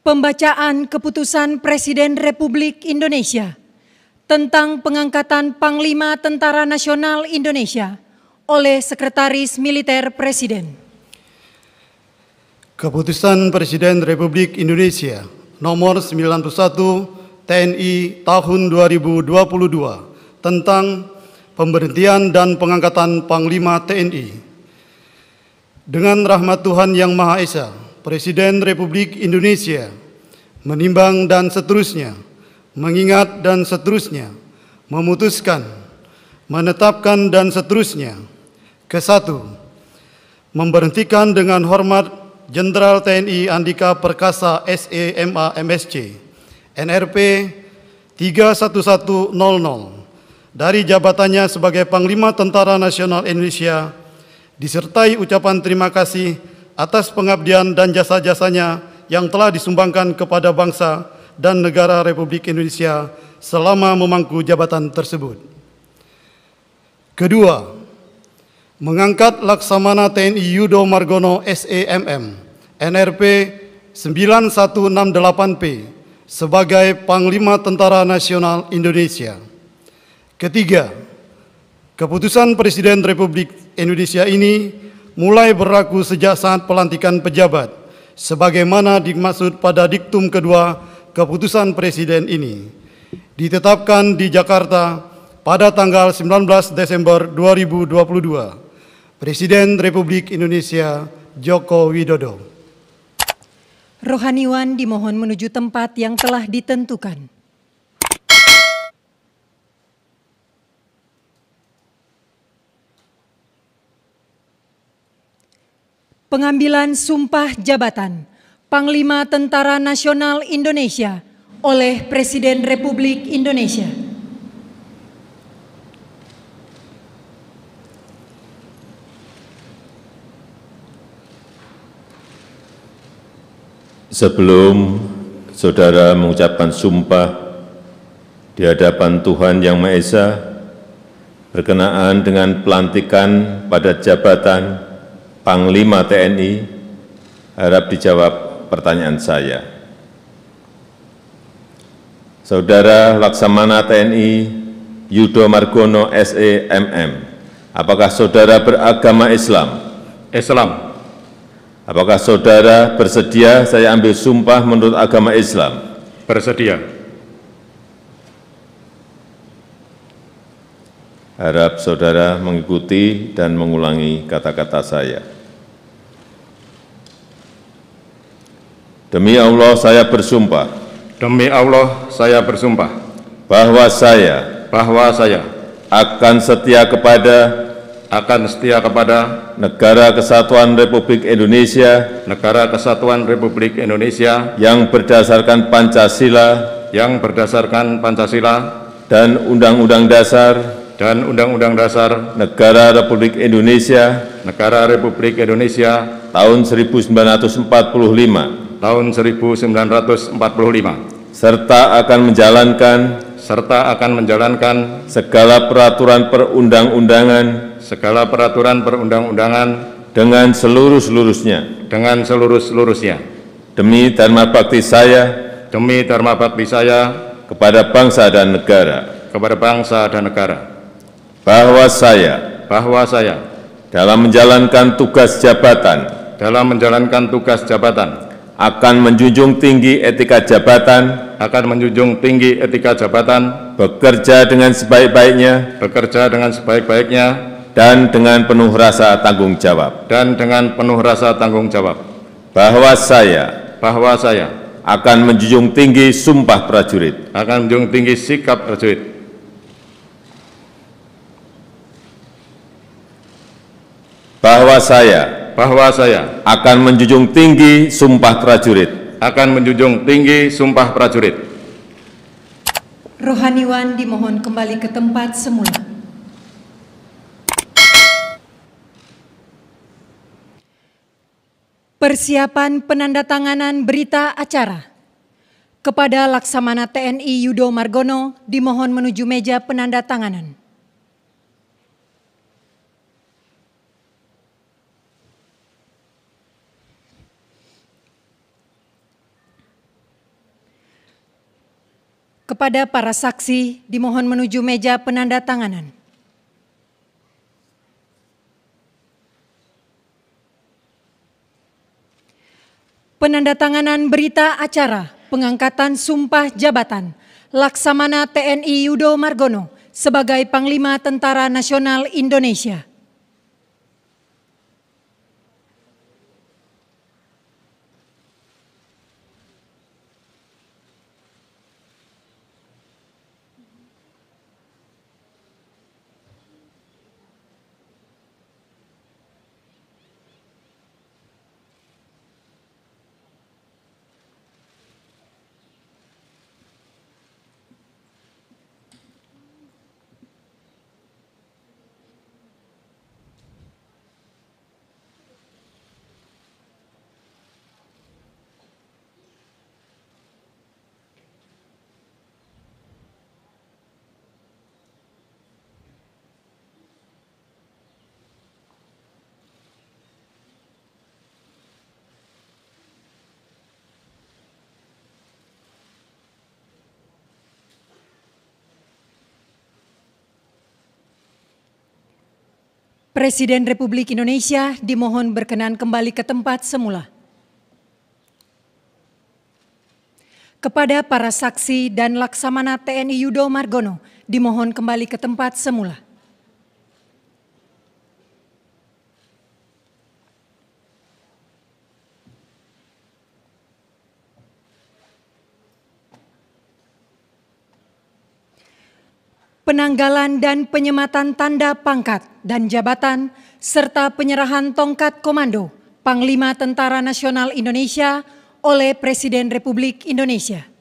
Pembacaan Keputusan Presiden Republik Indonesia tentang pengangkatan Panglima Tentara Nasional Indonesia oleh Sekretaris Militer Presiden. Keputusan Presiden Republik Indonesia Nomor 91 TNI tahun 2022 tentang pemberhentian dan pengangkatan Panglima TNI. Dengan rahmat Tuhan Yang Maha Esa, Presiden Republik Indonesia menimbang dan seterusnya, mengingat dan seterusnya, memutuskan, menetapkan dan seterusnya. Ke-1, memberhentikan dengan hormat Jenderal TNI Andika Perkasa SE.MA MSc, NRP 31100 dari jabatannya sebagai Panglima Tentara Nasional Indonesia, disertai ucapan terima kasih atas pengabdian dan jasa-jasanya yang telah disumbangkan kepada bangsa dan negara Republik Indonesia selama memangku jabatan tersebut. Kedua, mengangkat Laksamana TNI Yudo Margono SE.MM, NRP 9168P sebagai Panglima Tentara Nasional Indonesia. Ketiga, keputusan Presiden Republik Indonesia ini mulai berlaku sejak saat pelantikan pejabat, sebagaimana dimaksud pada diktum kedua keputusan Presiden ini, ditetapkan di Jakarta pada tanggal 19 Desember 2022. Presiden Republik Indonesia Joko Widodo. Rohaniwan dimohon menuju tempat yang telah ditentukan. Pengambilan sumpah jabatan Panglima Tentara Nasional Indonesia oleh Presiden Republik Indonesia. Sebelum saudara mengucapkan sumpah di hadapan Tuhan Yang Maha Esa berkenaan dengan pelantikan pada jabatan Panglima TNI, harap dijawab pertanyaan saya. Saudara Laksamana TNI Yudo Margono SE.MM, apakah saudara beragama Islam? Islam. Apakah saudara bersedia saya ambil sumpah menurut agama Islam? Bersedia. Harap saudara mengikuti dan mengulangi kata-kata saya. Demi Allah saya bersumpah. Demi Allah saya bersumpah. Bahwa saya akan setia kepada Negara Kesatuan Republik Indonesia. Negara Kesatuan Republik Indonesia. Yang berdasarkan Pancasila. Dan Undang-Undang Dasar. Negara Republik Indonesia. Tahun 1945. Serta akan menjalankan segala peraturan perundang-undangan dengan seluruh-seluruhnya. Demi dharma bakti saya kepada bangsa dan negara. Bahwa saya dalam menjalankan tugas jabatan akan menjunjung tinggi etika jabatan, akan menjunjung tinggi etika jabatan, bekerja dengan sebaik-baiknya, bekerja dengan sebaik-baiknya, dan dengan penuh rasa tanggung jawab. dan dengan penuh rasa tanggung jawab. Bahwa saya Bahwa saya akan menjunjung tinggi sumpah prajurit. akan menjunjung tinggi sikap prajurit. Bahwa saya Bahwa saya akan menjunjung tinggi sumpah prajurit. akan menjunjung tinggi sumpah prajurit. Rohaniwan dimohon kembali ke tempat semula. Persiapan penandatanganan berita acara. Kepada Laksamana TNI Yudo Margono dimohon menuju meja penandatanganan. Kepada para saksi dimohon menuju meja penandatanganan. Penandatanganan berita acara pengangkatan sumpah jabatan Laksamana TNI Yudo Margono sebagai Panglima Tentara Nasional Indonesia. Presiden Republik Indonesia dimohon berkenan kembali ke tempat semula. Kepada para saksi dan Laksamana TNI Yudo Margono dimohon kembali ke tempat semula. Penanggalan dan penyematan tanda pangkat dan jabatan serta penyerahan tongkat komando Panglima Tentara Nasional Indonesia oleh Presiden Republik Indonesia.